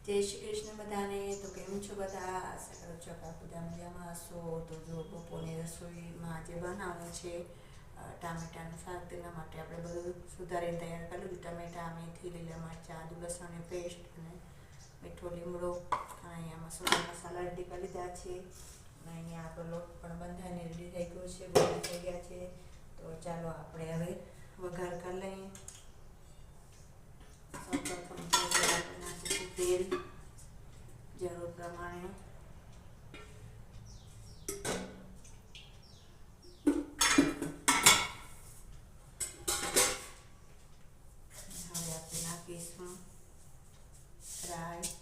જય શ્રી કૃષ્ણ બધાને. તો કેમ છો બધા? આશા કરું છો કે બધા મજામાં હશો. તો જો બપોરની રસોઈમાં આજે બનાવવાનું છે ટામેટાનું શાક. તેના માટે આપણે બધું સુધારીને તૈયાર કરી લીધું. ટામેટા, મેથી, લીલા મરચાં, આદુ લસણની પેસ્ટ અને મીઠો લીમડો. અને અહીંયા મસાલા રેડી કરી લીધા છે. અને અહીંયા આપણો લોટ પણ બંધાઈને રેડી થઈ ગયો છે, બોઇલ થઈ ગયા છે. તો ચાલો આપણે હવે વઘાર કરી લઈએ. સૌપ્રથમ નાખીશું તેલ જરૂર પ્રમાણે. હવે આપણે નાખીશું રાઈ,